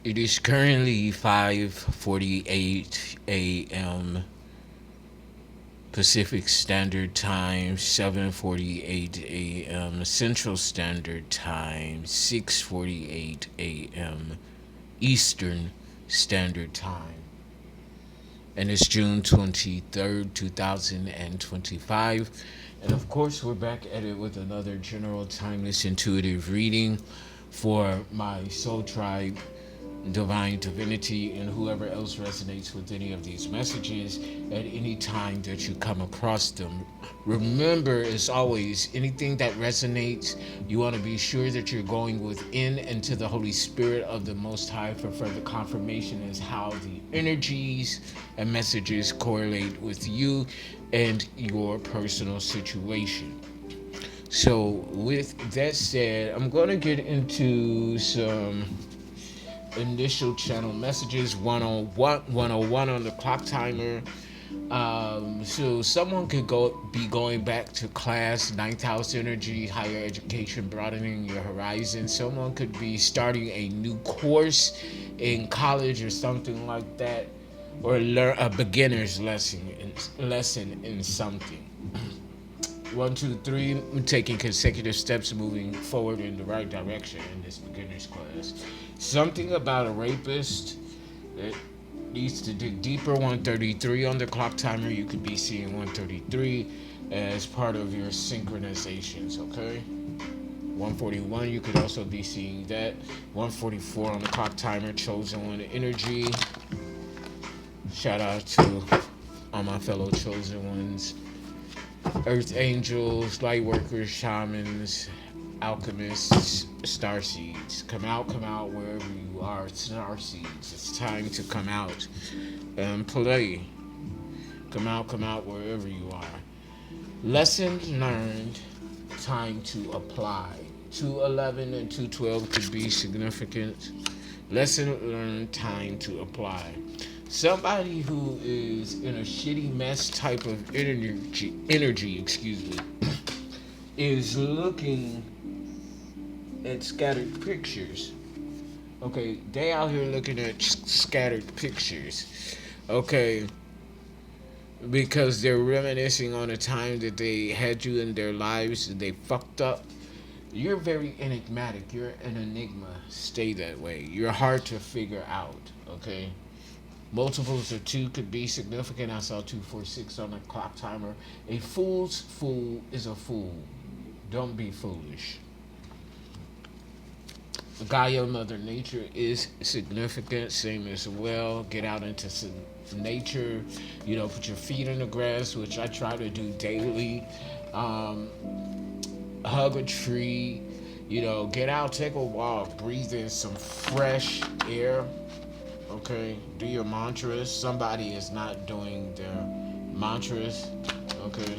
It is currently 5:48 a.m. Pacific Standard Time, 7:48 a.m. Central Standard Time, 6:48 a.m. Eastern Standard Time. And it's June 23rd, 2025. And of course, we're back at it with another general timeless intuitive reading for my soul tribe, divine divinity, and whoever else resonates with any of these messages at any time that you come across them. Remember, as always, anything that resonates, you want to be sure that you're going within and to the Holy Spirit of the Most High for further confirmation as how the energies and messages correlate with you and your personal situation. So, with that said, I'm going to get into some initial channel messages 101 on the clock timer. So someone could be going back to class, ninth house energy, higher education, broadening your horizon. Someone could be starting a new course in college or something like that, or learn a beginner's lesson in something. One, two, three, taking consecutive steps moving forward in the right direction in this beginner's class. Something about a rapist that needs to dig deeper. 133 on the clock timer. You could be seeing 133 as part of your synchronizations, okay? 141, you could also be seeing that. 144 on the clock timer, chosen one energy. Shout out to all my fellow chosen ones. Earth angels, light workers, shamans, alchemists, starseeds. Come out wherever you are. Starseeds. It's time to come out and play. Come out wherever you are. Lesson learned, time to apply. 211 and 212 could be significant. Lesson learned, time to apply. Somebody who is in a shitty mess type of energy, is looking at scattered pictures. Okay, they out here looking at scattered pictures. Okay, because they're reminiscing on a time that they had you in their lives and they fucked up. You're very enigmatic. You're an enigma. Stay that way. You're hard to figure out. Okay. Multiples of two could be significant. I saw 246 on the clock timer. A fool's fool is a fool. Don't be foolish. Gaia, Mother Nature, is significant. Same as well. Get out into some nature. Put your feet in the grass, which I try to do daily. Hug a tree. Get out, take a walk, breathe in some fresh air. Okay, do your mantras. Somebody is not doing their mantras. Okay.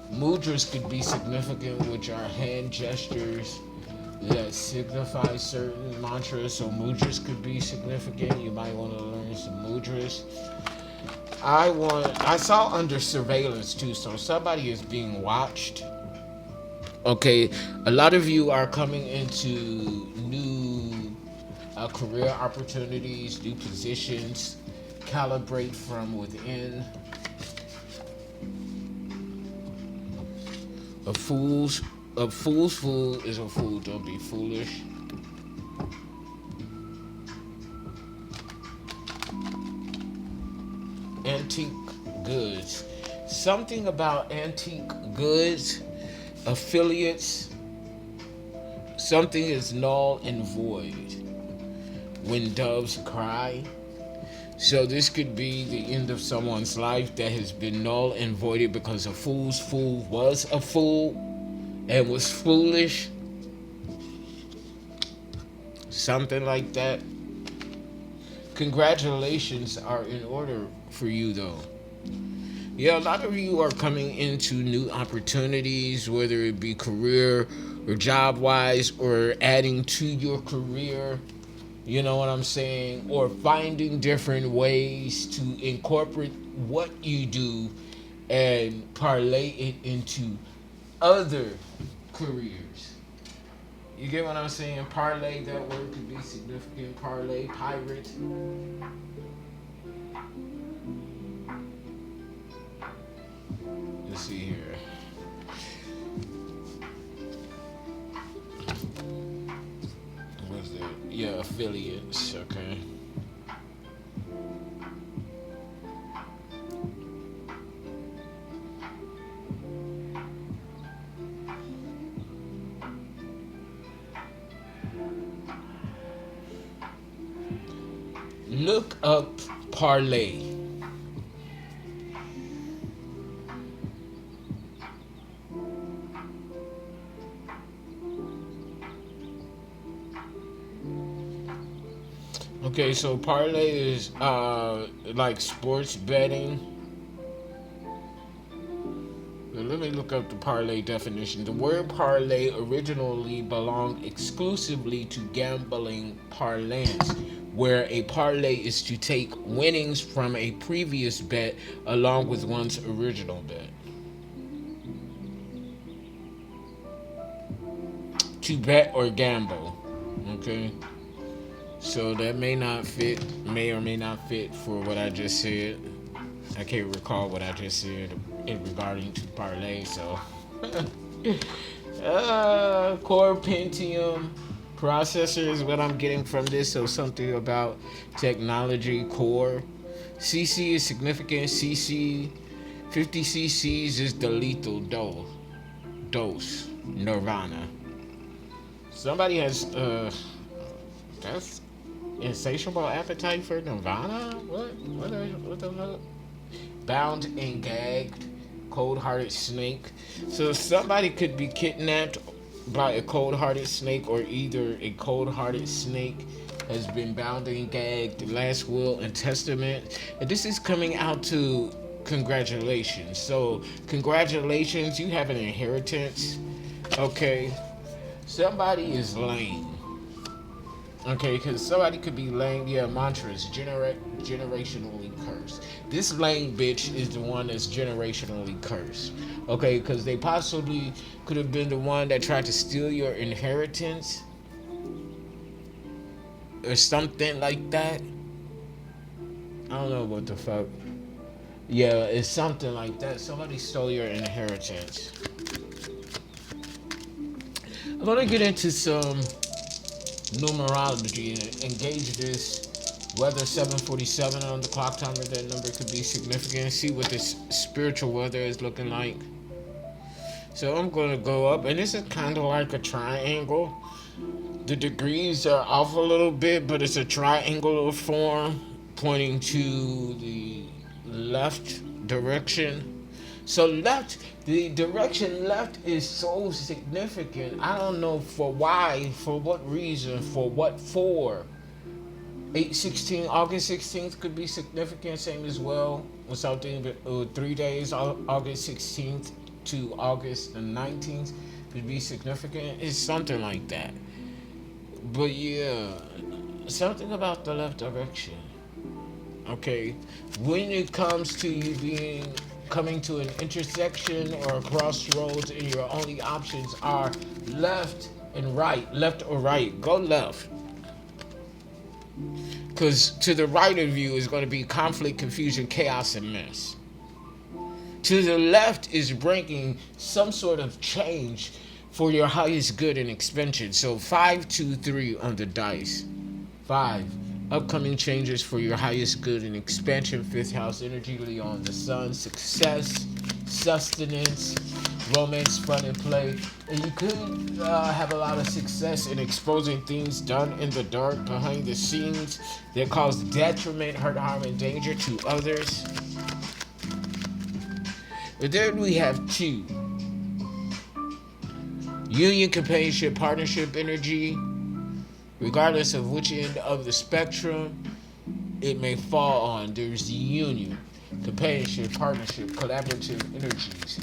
Mudras could be significant, which are hand gestures that signify certain mantras. So mudras could be significant. You might want to learn some mudras. I saw under surveillance too, so somebody is being watched. Okay, a lot of you are coming into new career opportunities, new positions. Calibrate from within. A fool's a fool's fool is a fool. Don't be foolish. Antique goods. Something about antique goods, affiliates. Something is null and void. When doves cry. So this could be the end of someone's life that has been null and voided because a fool's fool was a fool and was foolish. Something like that. Congratulations are in order for you though. Yeah, a lot of you are coming into new opportunities, whether it be career or job wise, or adding to your career. You know what I'm saying? Or finding different ways to incorporate what you do and parlay it into other careers. You get what I'm saying? Parlay, that word could be significant. Parlay, pirate. Let's see here. What's that? Yeah, affiliates. Okay. Look up parlay. Okay, so parlay is like sports betting. Let me look up the parlay definition. The word parlay originally belonged exclusively to gambling parlance, where a parlay is to take winnings from a previous bet along with one's original bet. To bet or gamble. Okay? So that may or may not fit for what I just said. I can't recall what I just said in regarding to parlay, so core Pentium processor is what I'm getting from this. So something about technology core. CC is significant. CC 50 cc's is the lethal dose. Nirvana. Somebody has that's insatiable appetite for Nirvana? What the fuck? Bound and gagged, cold-hearted snake. So somebody could be kidnapped by a cold-hearted snake, or either a cold-hearted snake has been bound and gagged, last will and testament. And this is coming out to congratulations. So congratulations, you have an inheritance. Okay. Somebody is lame. Okay, because somebody could be lame. Yeah, mantras, generationally cursed. This lame bitch is the one that's generationally cursed. Okay, because they possibly could have been the one that tried to steal your inheritance or something like that. I don't know what the fuck. Yeah, it's something like that. Somebody stole your inheritance. I'm gonna get into some numerology and engage this. Weather 747 on the clock timer, that number could be significant. See what this spiritual weather is looking like. So I'm going to go up, and this is kind of like a triangle. The degrees are off a little bit, but it's a triangular form pointing to the left direction. So the direction left is so significant. I don't know for why, for what reason, for what for. 8/16, August 16th could be significant, same as well. Or something, 3 days, August 16th to August the 19th could be significant. It's something like that. But yeah, something about the left direction. Okay, when it comes to you coming to an intersection or a crossroads, and your only options are left and right, left or right, go left. Because to the right of you is going to be conflict, confusion, chaos, and mess. To the left is bringing some sort of change for your highest good and expansion. So 5, 2, 3 on the dice. 5. Upcoming changes for your highest good and expansion. 5th house energy, Leon the sun. Success, sustenance, romance, fun, and play. And you could have a lot of success in exposing things done in the dark, behind the scenes, that cause detriment, hurt, harm, and danger to others. But then we have 2. Union, companionship, partnership energy. Regardless of which end of the spectrum it may fall on, there's the union, companionship, partnership, collaborative energies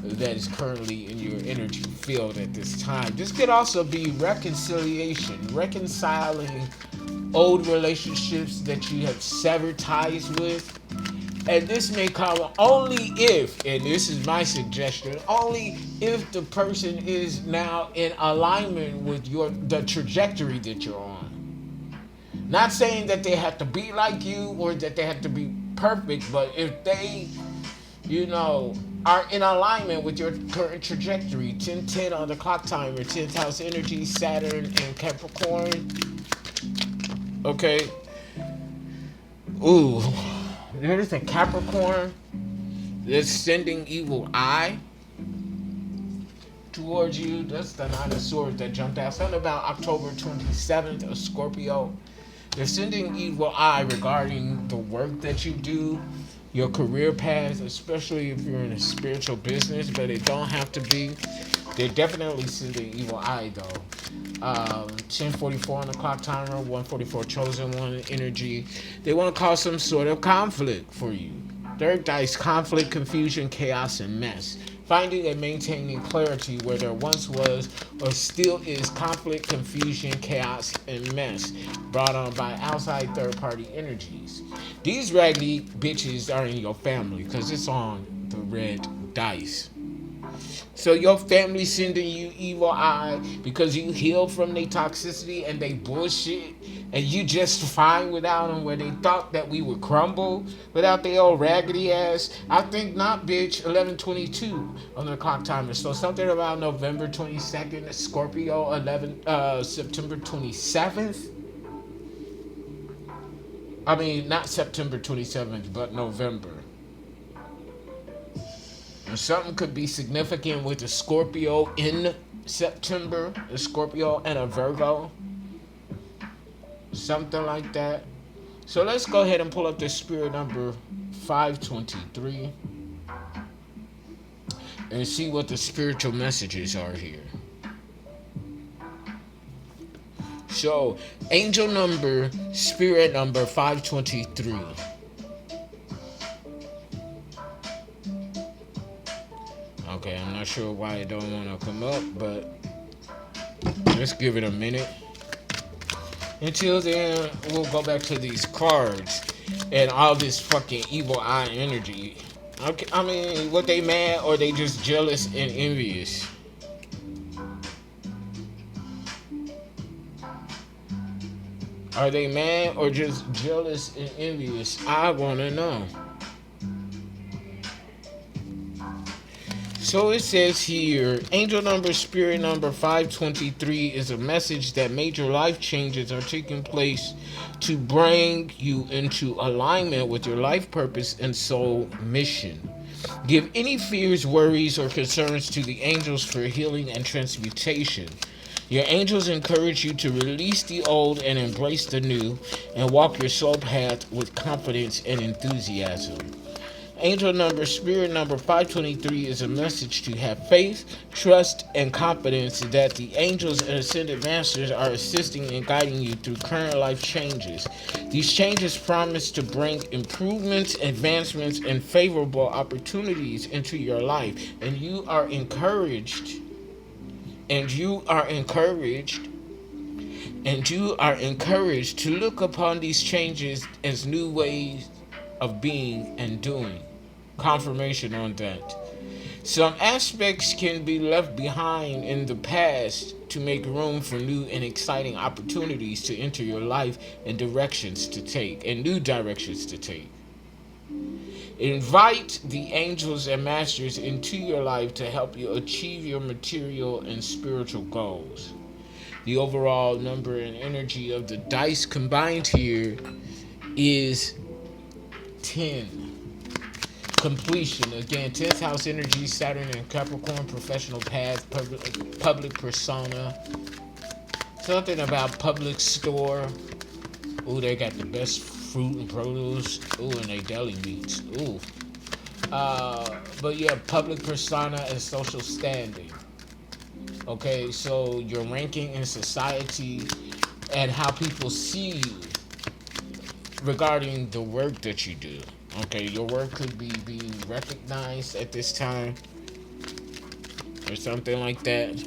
that is currently in your energy field at this time. This could also be reconciliation, reconciling old relationships that you have severed ties with, And this may come only if, and this is my suggestion, only if the person is now in alignment with the trajectory that you're on. Not saying that they have to be like you or that they have to be perfect, but if they, you know, are in alignment with your current trajectory, 1010 on the clock timer, 10th house energy, Saturn and Capricorn. Okay. Ooh, there's a Capricorn that's sending evil eye towards you. That's the Nine of Swords that jumped out. Something about October 27th, a Scorpio. They're sending evil eye regarding the work that you do, your career path, especially if you're in a spiritual business, but it don't have to be. They're definitely sending evil eye though. 10:44 on the clock timer, 1:44 chosen one energy. They want to cause some sort of conflict for you. Third dice, conflict, confusion, chaos, and mess. Finding and maintaining clarity where there once was or still is conflict, confusion, chaos, and mess brought on by outside third-party energies. These raggedy bitches are in your family because it's on the red dice. So your family sending you evil eye because you healed from their toxicity and they bullshit, and you just fine without them, where they thought that we would crumble without their old raggedy ass. I think not, bitch. 11:22 on the clock timer. So something about November 22nd, Scorpio, September 27th. I mean, not September 27th, but November. Something could be significant with a Scorpio in September, a Scorpio and a Virgo, something like that. So let's go ahead and pull up the spirit number 523 and see what the spiritual messages are here. So, angel number, spirit number 523. Okay, I'm not sure why it don't want to come up, but let's give it a minute. Until then, we'll go back to these cards and all this fucking evil eye energy. Okay, I mean, what they mad or they just jealous and envious? Are they mad or just jealous and envious? I want to know. So it says here, angel number, spirit number 523 is a message that major life changes are taking place to bring you into alignment with your life purpose and soul mission. Give any fears, worries, or concerns to the angels for healing and transmutation. Your angels encourage you to release the old and embrace the new, and walk your soul path with confidence and enthusiasm. Angel number, spirit number 523 is a message to have faith, trust, and confidence that the angels and ascended masters are assisting and guiding you through current life changes. These changes promise to bring improvements, advancements, and favorable opportunities into your life, and you are encouraged. And you are encouraged to look upon these changes as new ways of being and doing. Confirmation on that. Some aspects can be left behind in the past to make room for new and exciting opportunities to enter your life and new directions to take. Invite the angels and masters into your life to help you achieve your material and spiritual goals. The overall number and energy of the dice combined here is 10. Completion. Again, 10th house energy, Saturn and Capricorn, professional path, public persona. Something about public store. Ooh, they got the best fruit and produce. Ooh, and they deli meats. Ooh. But yeah, public persona and social standing. Okay, so your ranking in society and how people see you regarding the work that you do. Okay, your work could be being recognized at this time or something like that.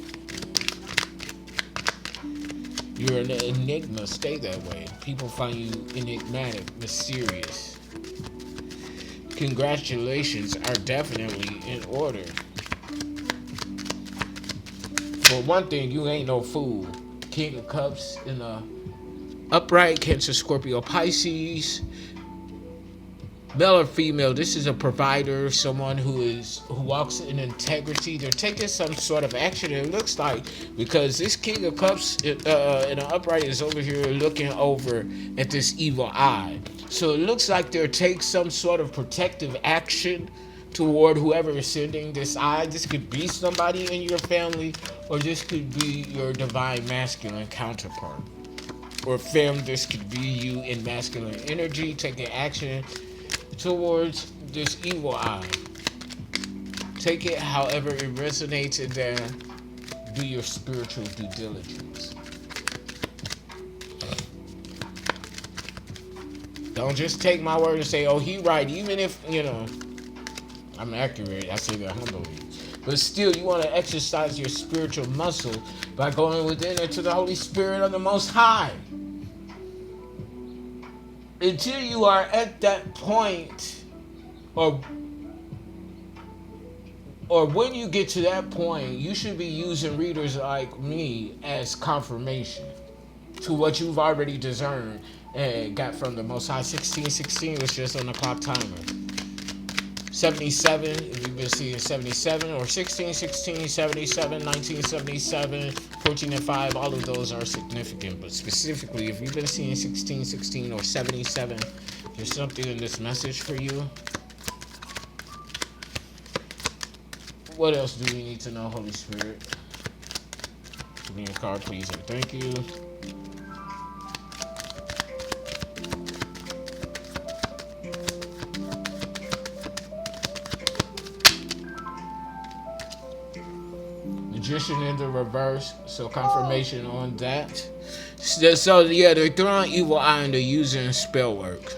You're an enigma. Stay that way. People find you enigmatic, mysterious. congratulations are definitely in order. For one thing, you ain't no fool. King of Cups in the upright, Cancer, Scorpio, Pisces. Male or female, this is a provider, someone who walks in integrity. They're taking some sort of action, it looks like, because this King of Cups in an upright is over here looking over at this evil eye. So it looks like they're taking some sort of protective action toward whoever is sending this eye. This could be somebody in your family, or this could be your divine masculine counterpart. Or fem, this could be you in masculine energy taking action towards this evil eye. Take it however it resonates, and then do your spiritual due diligence. Don't just take my word and say, oh, he right, even if, I'm accurate. I say that humbly. But still, you want to exercise your spiritual muscle by going within into the Holy Spirit of the Most High. Until you are at that point, or when you get to that point, you should be using readers like me as confirmation to what you've already discerned and got from the Most High. 1616 was just on the clock timer. 77, if you've been seeing 77, or 16, 16, 77, 1977, 14 and 5, all of those are significant. But specifically, if you've been seeing 16, 16, or 77, there's something in this message for you. What else do we need to know, Holy Spirit? Give me a card, please, and thank you. Magician in the reverse, so confirmation on that. So yeah, they're throwing evil eye and they're using spell work.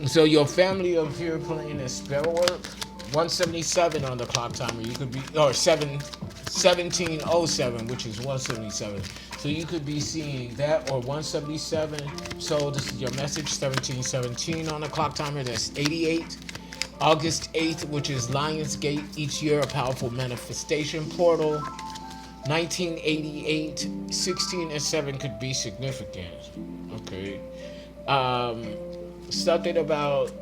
So your family up here playing this spell work. 177 on the clock timer. You could be, or 1707, which is 177. So you could be seeing that, or 177. So this is your message. 1717 on the clock timer. That's 88. August 8th, which is Lionsgate, each year a powerful manifestation portal. 1988, 16 and 7 could be significant. Okay. Something about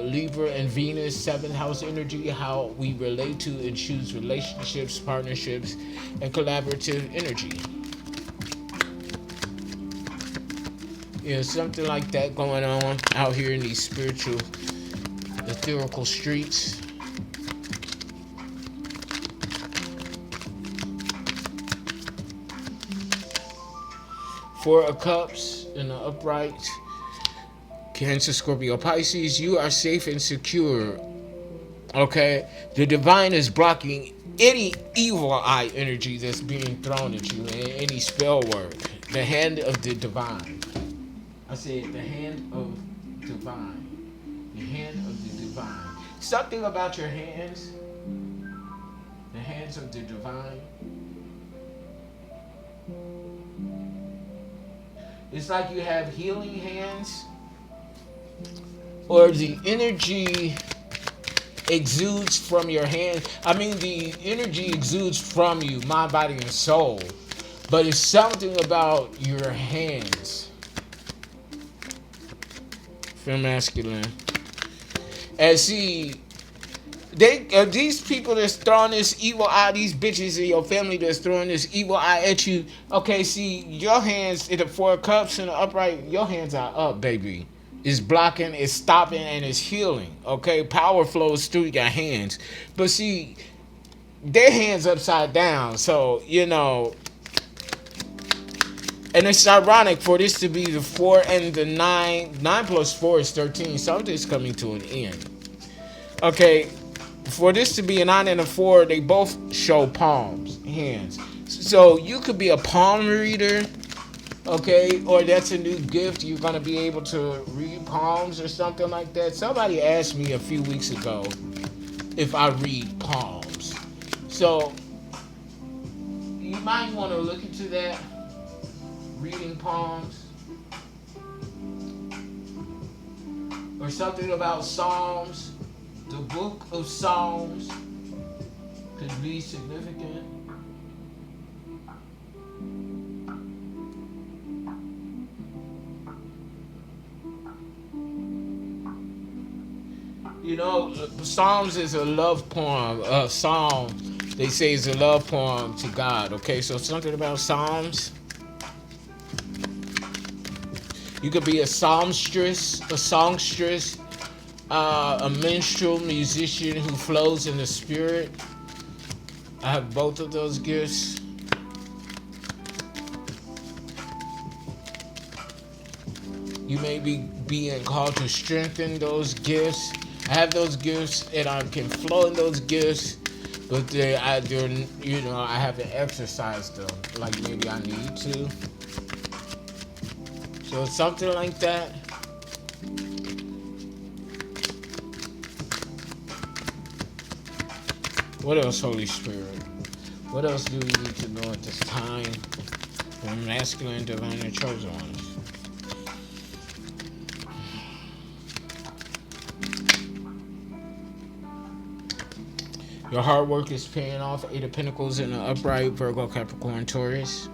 Libra and Venus, 7th house energy, how we relate to and choose relationships, partnerships, and collaborative energy. Yeah, something like that going on out here in these spiritual, ethereal streets. Four of Cups in the upright. Cancer, Scorpio, Pisces, you are safe and secure. Okay? The divine is blocking any evil eye energy that's being thrown at you, and any spell work. The hand of the divine. I said the hand of divine. The hand of the divine. Something about your hands. The hands of the divine. It's like you have healing hands, or the energy exudes from your hand. I mean, the energy exudes from you, mind, body, and soul. But it's something about your hands. Feel masculine. And see, these people that's throwing this evil eye, these bitches in your family that's throwing this evil eye at you. Okay, see, your hands in the Four of Cups in the upright, your hands are up, baby. It's blocking, it's stopping, and it's healing. Okay, power flows through your hands. But see, their hands upside down. So, and it's ironic for this to be the 4 and the 9. 9 plus 4 is 13. Something's coming to an end. Okay, for this to be a 9 and a 4, they both show palms, hands. So you could be a palm reader. Okay, or that's a new gift. You're going to be able to read palms or something like that. Somebody asked me a few weeks ago if I read palms. So, you might want to look into that, reading palms. Or or something about Psalms. The book of Psalms could be significant. You know, Psalms is a love poem. Psalm, they say, is a love poem to God. Okay, so something about Psalms. You could be a psalmstress, a minstrel musician who flows in the spirit. I have both of those gifts. You may be being called to strengthen those gifts. I have those gifts and I can flow in those gifts, but they're I haven't exercised them like maybe I need to. So something like that. What else, Holy Spirit? What else do we need to know at this time from masculine, divine, and chosen ones? Your hard work is paying off. 8 of Pentacles in the upright, Virgo, Capricorn, Taurus.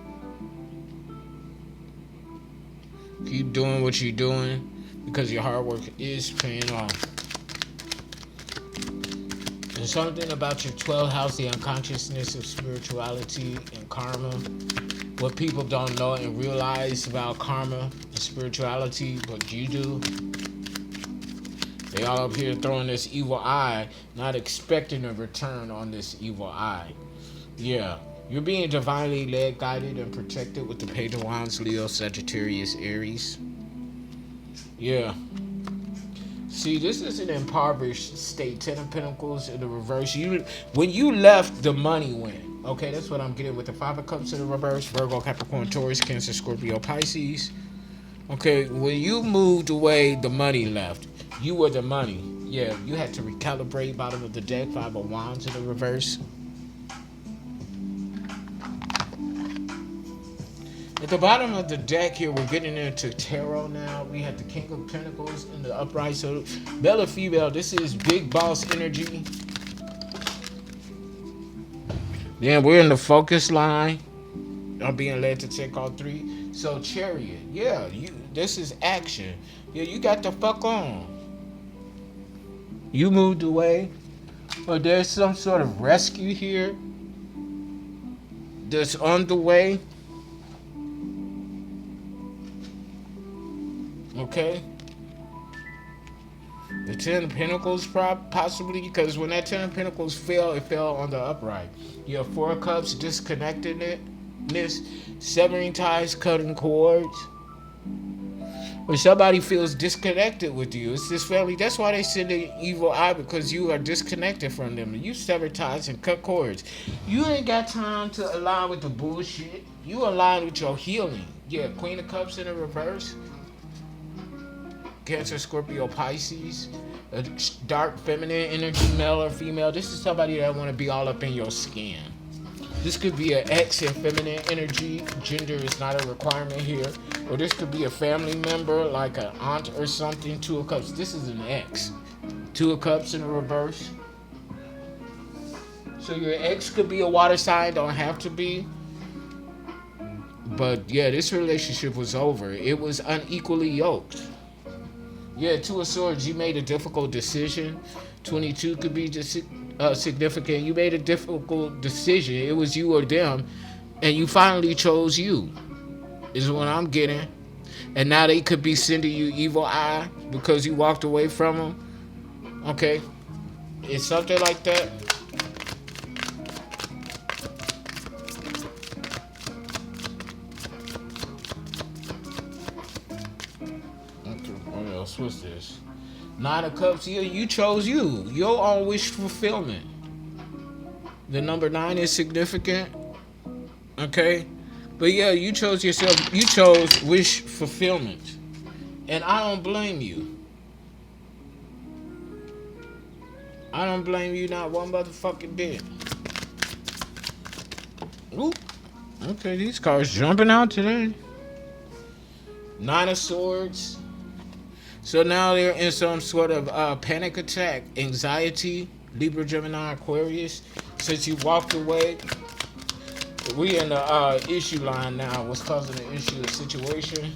Keep doing what you're doing because your hard work is paying off. There's something about your 12th house, the unconsciousness of spirituality and karma. What people don't know and realize about karma and spirituality, but you do. They all up here throwing this evil eye, not expecting a return on this evil eye. Yeah, you're being divinely led, guided, and protected with the Page of Wands, Leo, Sagittarius, Aries. Yeah. See, this is an impoverished state. 10 of Pentacles in the reverse. When you left, the money went. Okay, that's what I'm getting with the 5 of Cups in the reverse. Virgo, Capricorn, Taurus, Cancer, Scorpio, Pisces. Okay, when you moved away, the money left. You were the money. Yeah, you had to recalibrate. Bottom of the deck, 5 of Wands in the reverse. At the bottom of the deck here, we're getting into tarot now. We have the King of Pentacles in the upright. So, male or female, this is big boss energy. Then we're in the focus line. I'm being led to take all 3. So, Chariot. Yeah, this is action. Yeah, you got the fuck on. You moved away. Or there's some sort of rescue here that's on the way. Okay. The 10 of Pentacles possibly, because when that 10 of Pentacles fell, it fell on the upright. You have 4 of Cups, disconnectedness, severing ties, cutting cords. When somebody feels disconnected with you, it's this family. That's why they send an evil eye, because you are disconnected from them. You sever ties and cut cords. You ain't got time to align with the bullshit. You align with your healing. Yeah, Queen of Cups in the reverse. Cancer, Scorpio, Pisces. A dark feminine energy, male or female. This is somebody that want to be all up in your skin. This could be an ex and feminine energy. Gender is not a requirement here. Or this could be a family member, like an aunt or something. 2 of Cups. This is an ex. 2 of Cups in the reverse. So your ex could be a water sign. Don't have to be. But yeah, this relationship was over. It was unequally yoked. Yeah, 2 of Swords. You made a difficult decision. 22 could be just significant. You made a difficult decision. It was you or them, and you finally chose you. Is what I'm getting. And now they could be sending you evil eye because you walked away from them. Okay, it's something like that. What else? What's this? 9 of Cups. Yeah, you chose you. Your own wish fulfillment. The number 9 is significant. Okay? But yeah, you chose yourself. You chose wish fulfillment. And I don't blame you. I don't blame you not one motherfucking bit. Ooh. Okay, these cards jumping out today. 9 of Swords. So now they're in some sort of panic attack, anxiety, Libra, Gemini, Aquarius. Since you walked away, we in the issue line now. What's causing the issue, the situation?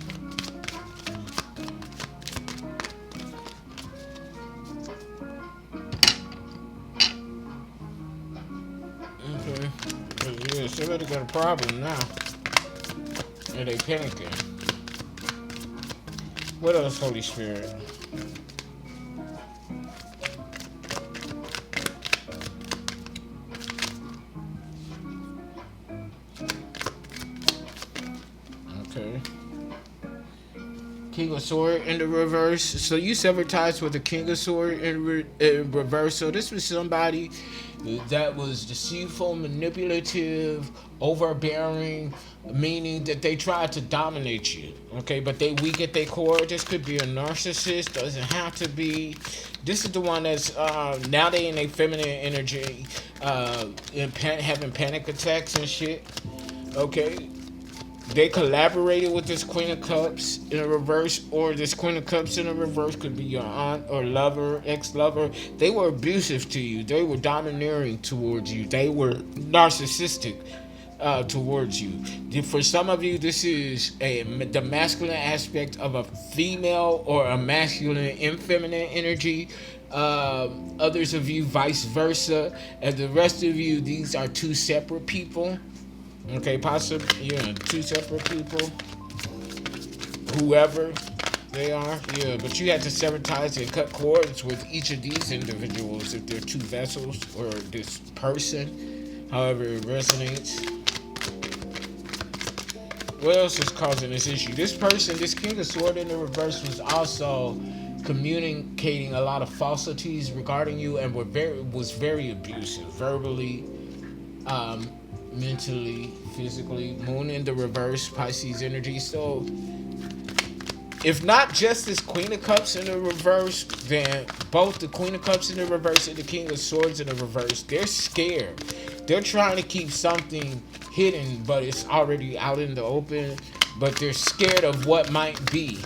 Okay. Yeah, somebody got a problem now. And they panicking. What else, Holy Spirit? Okay. King of Sword in the reverse. So you severed ties with the King of Sword in reverse. So this was somebody that was deceitful, manipulative, overbearing, meaning that they tried to dominate you. Okay, but they weak at their core. This could be a narcissist. Doesn't have to be. This is the one that's now they in a feminine energy, having panic attacks and shit. Okay. They collaborated with this Queen of Cups in a reverse, or this Queen of Cups in a reverse could be your aunt or lover, ex-lover. They were abusive to you. They were domineering towards you. They were narcissistic towards you. For some of you, this is the masculine aspect of a female or a masculine and feminine energy. Others of you, vice versa. And the rest of you, these are two separate people. Okay, possibly, yeah, two separate people, whoever they are, yeah, but you have to sever ties and cut cords with each of these individuals if they're two vessels or this person, however it resonates. What else is causing this issue? This person, this King of Sword in the reverse, was also communicating a lot of falsities regarding you and was very abusive, verbally, mentally, physically. Moon in the reverse, Pisces energy. So if not just this Queen of Cups in the reverse, then both the Queen of Cups in the reverse and the King of Swords in the reverse, they're scared. They're trying to keep something hidden, but it's already out in the open, but they're scared of what might be.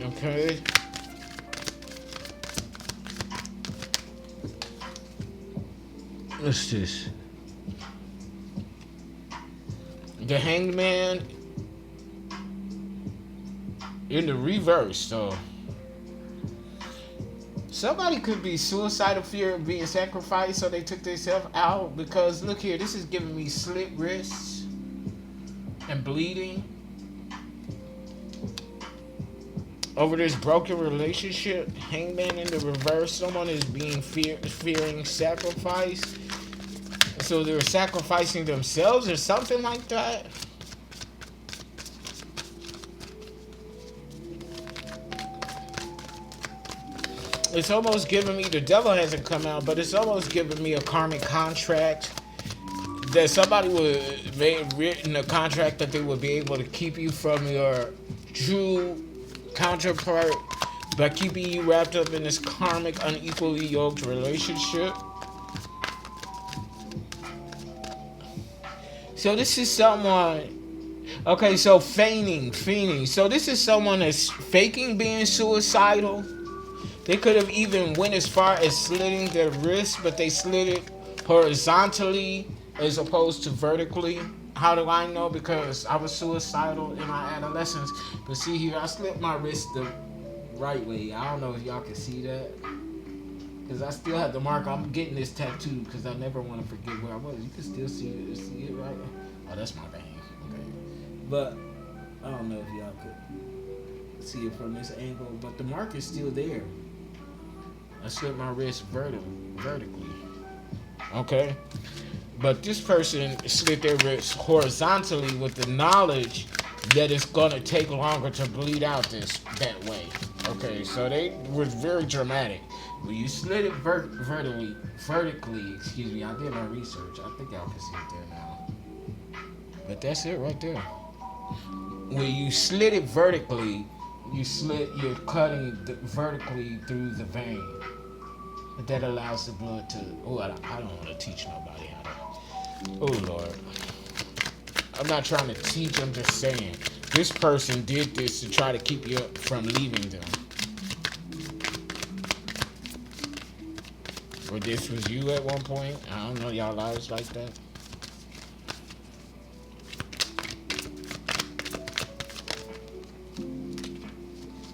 Okay. What's this? The Hanged Man in the reverse, so somebody could be suicidal, fear of being sacrificed, so they took themselves out. Because look here, this is giving me slit wrists and bleeding over this broken relationship. Hangman in the reverse, someone is being fearing sacrifice. So they were sacrificing themselves or something like that. It's almost giving me, the devil hasn't come out, but it's almost giving me a karmic contract. That somebody would written a contract that they would be able to keep you from your true counterpart by keeping you wrapped up in this karmic, unequally yoked relationship. So this is someone, okay, so feigning. So this is someone that's faking being suicidal. They could have even went as far as slitting their wrist, but they slit it horizontally as opposed to vertically. How do I know? Because I was suicidal in my adolescence. But see here, I slit my wrist the right way. I don't know if y'all can see that. Because I still have the mark. I'm getting this tattoo because I never want to forget where I was. You can still see it right? Oh, that's my vein. Okay. But I don't know if y'all could see it from this angle. But the mark is still there. I slit my wrist vertically. Okay. But this person slit their wrist horizontally with the knowledge that it's gonna take longer to bleed out that way. Okay, so they were very dramatic. When you slit it vertically, excuse me, I did my research. I think y'all can see it there now. But that's it right there. When you slit it vertically, you're cutting vertically through the vein. That allows the blood to, I don't want to teach nobody how to Oh Lord. I'm not trying to teach, I'm just saying. This person did this to try to keep you from leaving them. Or this was you at one point. I don't know y'all lives like that.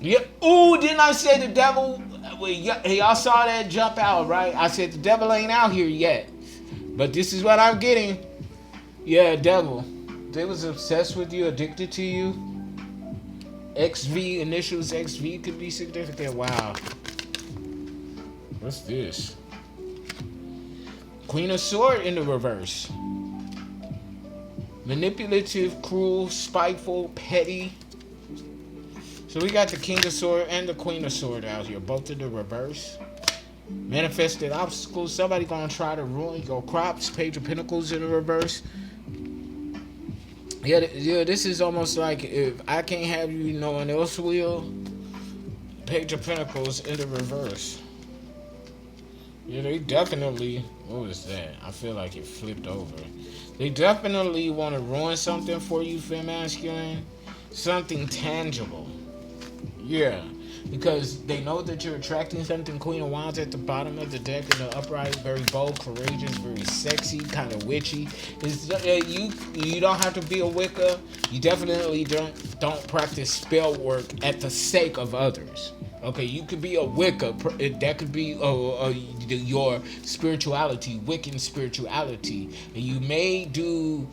Yeah. Ooh, didn't I say the devil? Y'all saw that jump out, right? I said the devil ain't out here yet. But this is what I'm getting. Yeah, devil. They was obsessed with you, addicted to you. XV, initials XV could be significant. Wow. What's this? Queen of Sword in the reverse. Manipulative, cruel, spiteful, petty. So we got the King of Sword and the Queen of Sword out here, both in the reverse. Manifested obstacles. Somebody gonna try to ruin your crops. Page of Pentacles in the reverse. Yeah, this is almost like if I can't have you, no one else will. Page of Pentacles in the reverse. Yeah, they definitely... What was that? I feel like it flipped over. They definitely want to ruin something for you, Fem Masculine. Something tangible. Yeah, because they know that you're attracting something. Queen of Wands at the bottom of the deck in the upright, very bold, courageous, very sexy, kind of witchy. You don't have to be a Wicca. You definitely don't practice spell work at the sake of others. Okay, you could be a Wicca. That could be your spirituality, Wiccan spirituality, and you may do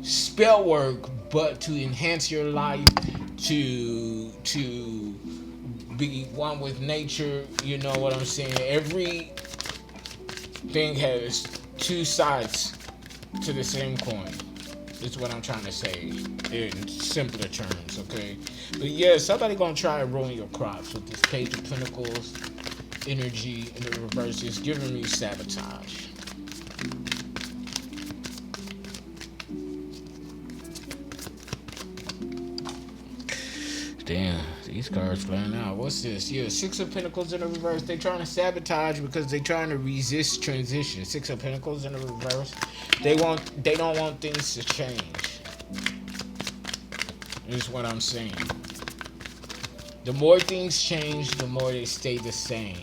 spell work, but to enhance your life, to be one with nature. You know what I'm saying? Everything has two sides to the same coin. Is what I'm trying to say in simpler terms, okay? But yeah, somebody gonna try and ruin your crops with this Page of Pentacles energy in the reverse. It's giving me sabotage. Damn, these cards flying out. What's this? Yeah, Six of Pentacles in the reverse. They trying to sabotage because they trying to resist transition. Six of Pentacles in the reverse. They don't want things to change. Is what I'm saying. The more things change, the more they stay the same.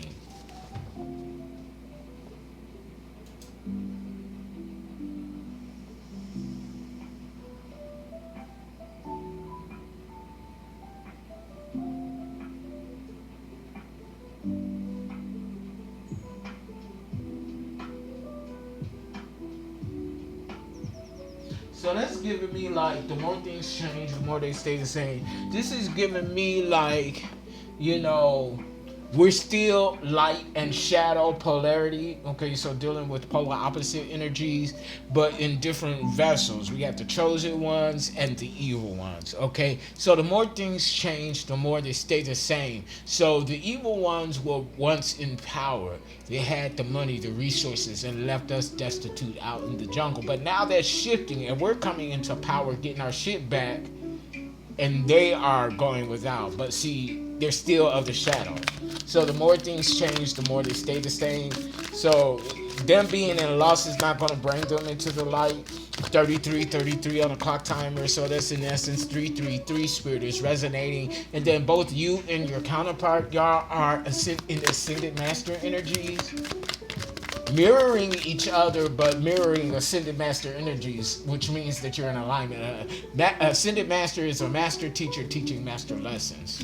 So that's giving me like the more things change, the more they stay the same. This is giving me like, you know, we're still light and shadow polarity. Okay, so dealing with polar opposite energies, but in different vessels. We have the chosen ones and the evil ones. Okay, so the more things change, the more they stay the same. So the evil ones were once in power. They had the money, the resources, and left us destitute out in the jungle. But now they're shifting, and we're coming into power, getting our shit back, and they are going without. But see, they're still of the shadow. So the more things change, the more they stay the same. So them being in loss is not going to bring them into the light. 33 on the clock timer. So that's in essence 333 spirit is resonating. And then both you and your counterpart, y'all are in ascended master energies. Mirroring each other, but mirroring ascended master energies, which means that you're in alignment. Ascended master is a master teacher teaching master lessons.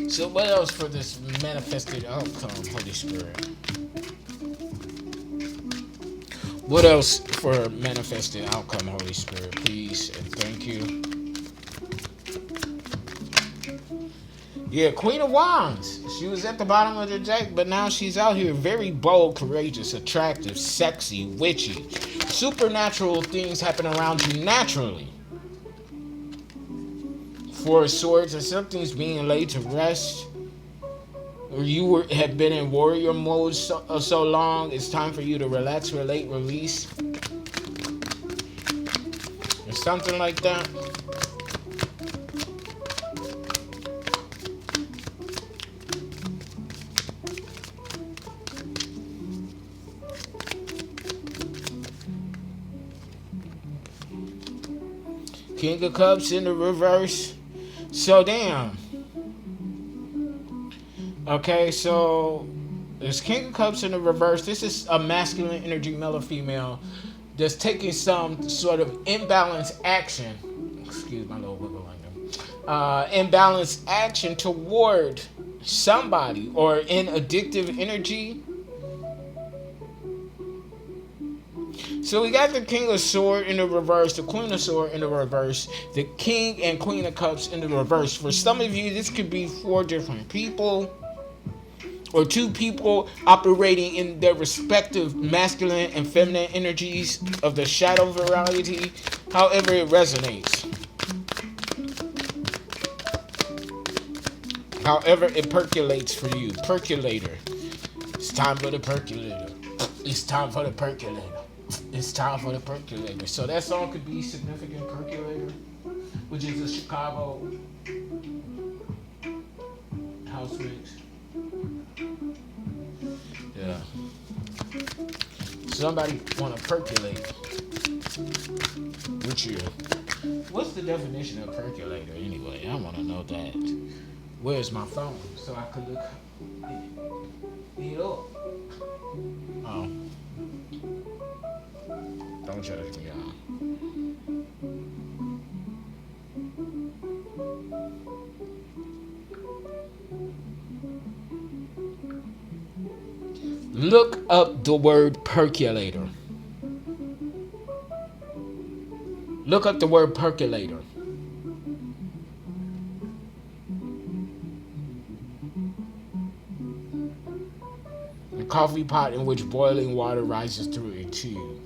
So what else for this manifested outcome, Holy Spirit? What else for manifested outcome, Holy Spirit? Please and thank you. Yeah, Queen of Wands. She was at the bottom of the deck, but now she's out here very bold, courageous, attractive, sexy, witchy. Supernatural things happen around you naturally. Four of Swords, or something's being laid to rest. Or you have been in warrior mode so long, it's time for you to relax, relate, release. Or something like that. King of Cups in the reverse. So damn. Okay, so there's King of Cups in the reverse. This is a masculine energy, male or female, that's taking some sort of imbalanced action. Excuse my little wiggle line. Imbalanced action toward somebody or in addictive energy. So we got the King of Sword in the reverse, the Queen of Sword in the reverse, the King and Queen of Cups in the reverse. For some of you, this could be 4 different people or 2 people operating in their respective masculine and feminine energies of the shadow variety, however it resonates. However it percolates for you. Percolator. It's time for the percolator. It's time for the percolator. It's time for the percolator. So that song could be Significant Percolator, which is a Chicago house mix. Yeah. Somebody want to percolate with you. What's the definition of percolator anyway? I want to know that. Where's my phone so I could look it up? Oh. Don't judge me, y'all. Look up the word percolator. Look up the word percolator. A coffee pot in which boiling water rises through a tube.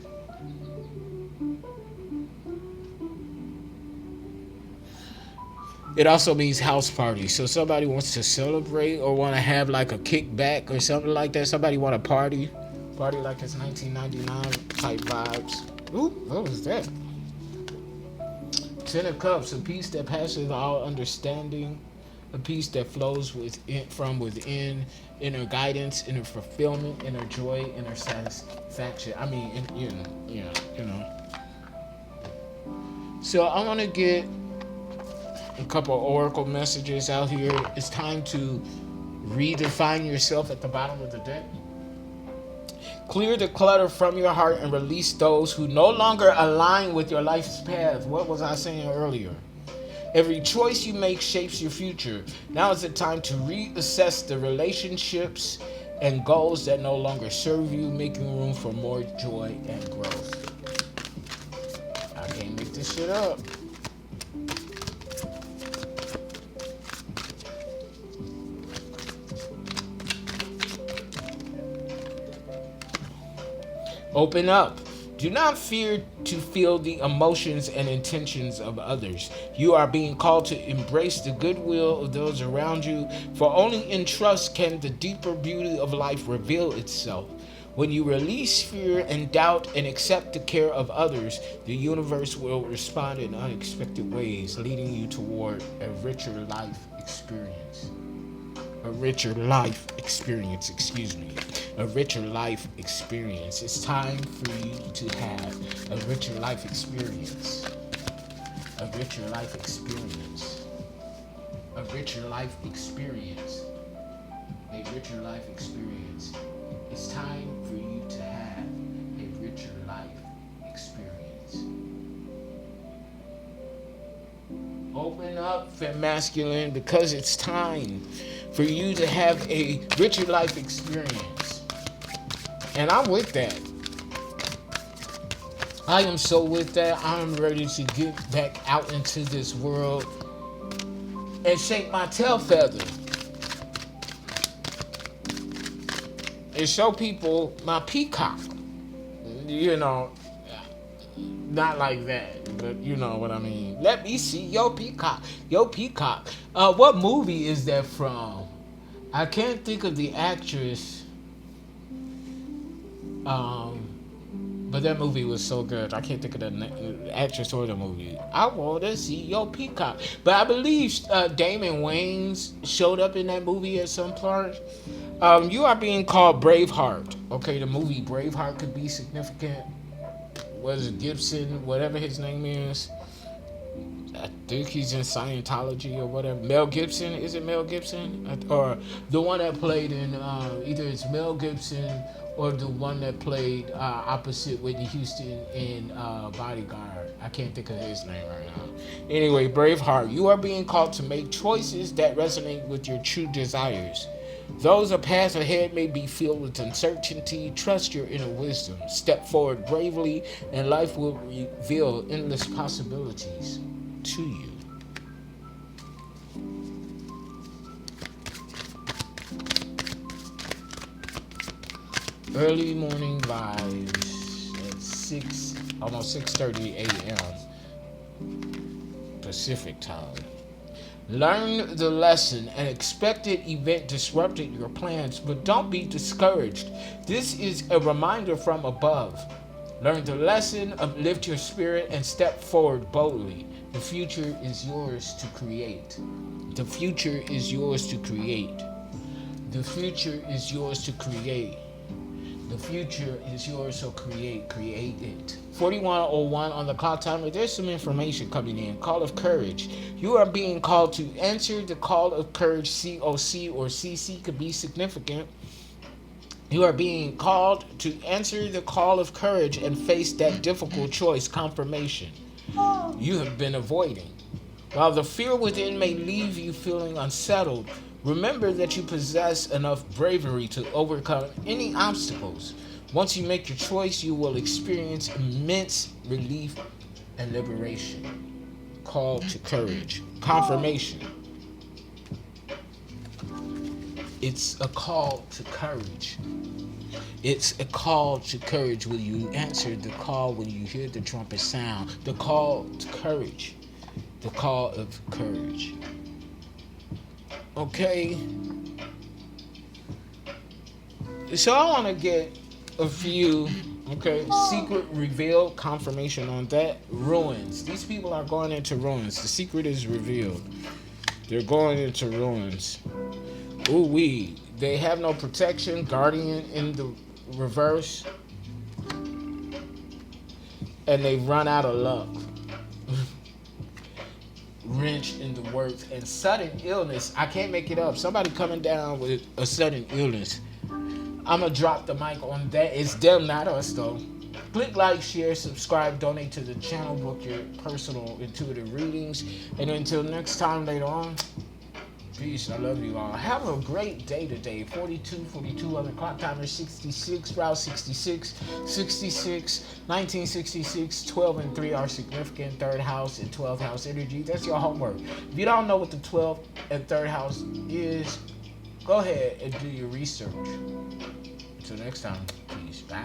It also means house party. So somebody wants to celebrate or want to have like a kickback or something like that. Somebody want to party like it's 1999 type vibes. Ooh, what was that? 10 of Cups, a peace that passes all understanding, a peace that flows from within, inner guidance, inner fulfillment, inner joy, inner satisfaction. I mean, you know. So I want to get a couple oracle messages out here. It's time to redefine yourself at the bottom of the deck. Clear the clutter from your heart and release those who no longer align with your life's path. What was I saying earlier? Every choice you make shapes your future. Now is the time to reassess the relationships and goals that no longer serve you, making room for more joy and growth. I can't make this shit up. Open up. Do not fear to feel the emotions and intentions of others. You are being called to embrace the goodwill of those around you, for only in trust can the deeper beauty of life reveal itself. When you release fear and doubt and accept the care of others, the universe will respond in unexpected ways, leading you toward a richer life experience. A richer life experience. It's time for you to have a richer life experience. A richer life experience. A richer life experience. A richer life experience. It's time for you to have a richer life experience. Open up, Fem Masculine, because it's time for you to have a richer life experience. And I'm with that. I am so with that. I'm ready to get back out into this world and shake my tail feather and show people my peacock. You know, not like that, but you know what I mean. Let me see your peacock. Your peacock. What movie is that from? I can't think of the actress. But that movie was so good. I can't think of the actress or the movie. I want to see your peacock. But I believe Damon Wayans showed up in that movie at some part. You are being called Braveheart. Okay, the movie Braveheart could be significant. Was it Gibson, whatever his name is? I think he's in Scientology or whatever. Mel Gibson, is it Mel Gibson? Or the one that played in, either it's Mel Gibson or the one that played opposite Whitney Houston in Bodyguard. I can't think of his name right now. Anyway, Braveheart, you are being called to make choices that resonate with your true desires. Those of paths ahead may be filled with uncertainty. Trust your inner wisdom. Step forward bravely, and life will reveal endless possibilities to you. Early morning vibes at almost 6:30 a.m. Pacific time. Learn the lesson. An expected event disrupted your plans, but don't be discouraged. This is a reminder from above. Learn the lesson, uplift your spirit, and step forward boldly. The future is yours to create. The future is yours to create. The future is yours to create. The future is yours, so create it. 4101 on the clock timer. There's some information coming in. Call of courage. You are being called to answer the call of courage. COC or CC could be significant. You are being called to answer the call of courage and face that difficult choice. Confirmation. You have been avoiding. While the fear within may leave you feeling unsettled, remember that you possess enough bravery to overcome any obstacles. Once you make your choice, you will experience immense relief and liberation. Call to courage. Confirmation. It's a call to courage. It's a call to courage. Will you answer the call when you hear the trumpet sound? The call to courage. The call of courage. Okay. So I want to get a few, secret revealed, confirmation on that. Ruins. These people are going into ruins. The secret is revealed. They're going into ruins. Ooh-wee. They have no protection. Guardian in the reverse. And they've run out of luck. Wrench in the works. And sudden illness. I can't make it up. Somebody coming down with a sudden illness. I'm going to drop the mic on that. It's them, not us, though. Click like, share, subscribe, donate to the channel, book your personal intuitive readings. And until next time later on, peace. I love you all. Have a great day today. 42 on the clock timer, 66, Route 66, 1966, 12 and 3 are significant. Third house and 12th house energy. That's your homework. If you don't know what the 12th and third house is, go ahead and do your research. Until next time, peace. Bye.